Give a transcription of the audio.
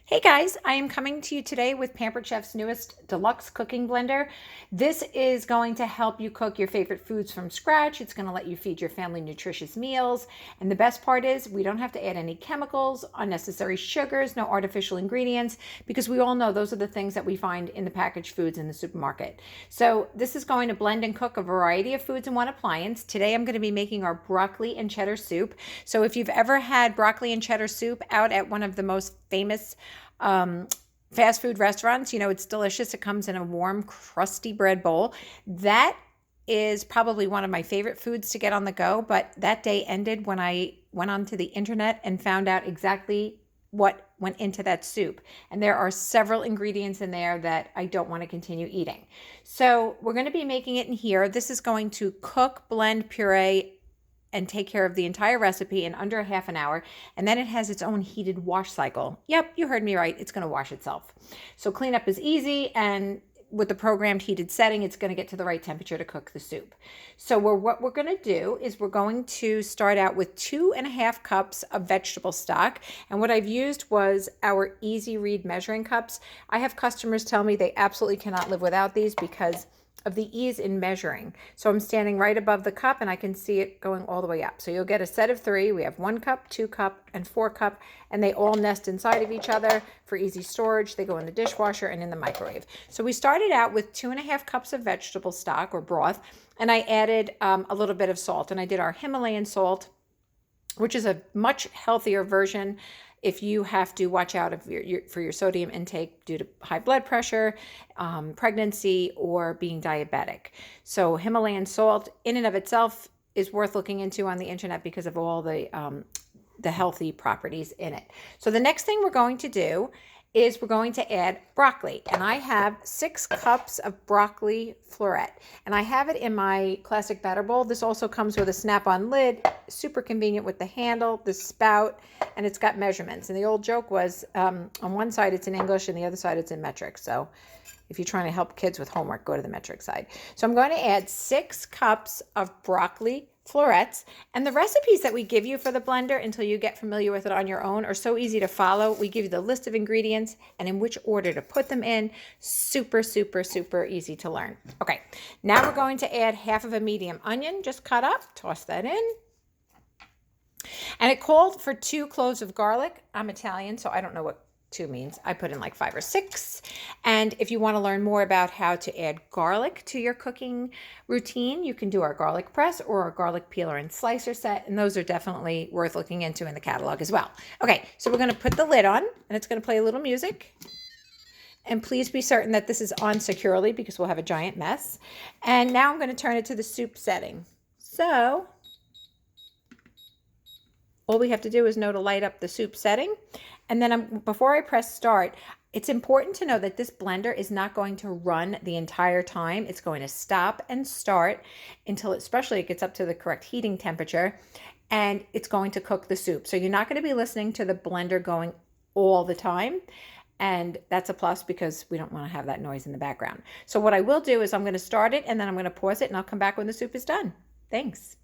Hey guys, I am coming to you today with Pampered Chef's newest deluxe cooking blender. This is going to help you cook your favorite foods from scratch. It's going to let you feed your family nutritious meals. And the best part is we don't have to add any chemicals, unnecessary sugars, no artificial ingredients, because we all know those are the things that we find in the packaged foods in the supermarket. So this is going to blend and cook a variety of foods in one appliance. Today I'm going to be making our broccoli and cheddar soup. So if you've ever had broccoli and cheddar soup out at one of the most famous fast food restaurants, you know, it's delicious. It comes in a warm, crusty bread bowl. That is probably one of my favorite foods to get on the go, but that day ended when I went onto the internet and found out exactly what went into that soup. And there are several ingredients in there that I don't want to continue eating. So we're going to be making it in here. This is going to cook, blend, puree, and take care of the entire recipe in under a half an hour. And then it has its own heated wash cycle. Yep, you heard me right. It's going to wash itself. So cleanup is easy, and with the programmed heated setting, it's going to get to the right temperature to cook the soup. So what we're going to do is we're going to start out with 2.5 cups of vegetable stock. And what I've used was our Easy Read measuring cups. I have customers tell me they absolutely cannot live without these because of the ease in measuring. So I'm standing right above the cup and I can see it going all the way up. So you'll get a set of 3. We have 1 cup, 2 cup, and 4 cup, and they all nest inside of each other for easy storage. They go in the dishwasher and in the microwave. So we started out with 2.5 cups of vegetable stock or broth, and I added a little bit of salt, and I did our Himalayan salt, which is a much healthier version if you have to watch out for your sodium intake due to high blood pressure, pregnancy, or being diabetic. So Himalayan salt in and of itself is worth looking into on the internet because of all the healthy properties in it. So the next thing we're going to do is we're going to add broccoli. And I have 6 cups of broccoli florette. And I have it in my classic batter bowl. This also comes with a snap-on lid, super convenient with the handle, the spout, and it's got measurements. And the old joke was on one side it's in English and the other side it's in metric. So if you're trying to help kids with homework, go to the metric side. So I'm going to add 6 cups of broccoli florets, and the recipes that we give you for the blender until you get familiar with it on your own are so easy to follow. We give you the list of ingredients and in which order to put them in. Super, super, super easy to learn. Okay, now we're going to add half of a medium onion, just cut up, toss that in. And it called for 2 cloves of garlic. I'm Italian, so I don't know what 2 means. I put in like 5 or 6. And if you want to learn more about how to add garlic to your cooking routine, you can do our garlic press or our garlic peeler and slicer set. And those are definitely worth looking into in the catalog as well. Okay, so we're going to put the lid on and it's going to play a little music. And please be certain that this is on securely because we'll have a giant mess. And now I'm going to turn it to the soup setting. So all we have to do is know to light up the soup setting. And then before I press start, it's important to know that this blender is not going to run the entire time. It's going to stop and start until especially it gets up to the correct heating temperature, and it's going to cook the soup. So you're not going to be listening to the blender going all the time. And that's a plus because we don't want to have that noise in the background. So what I will do is I'm going to start it and then I'm going to pause it and I'll come back when the soup is done. Thanks.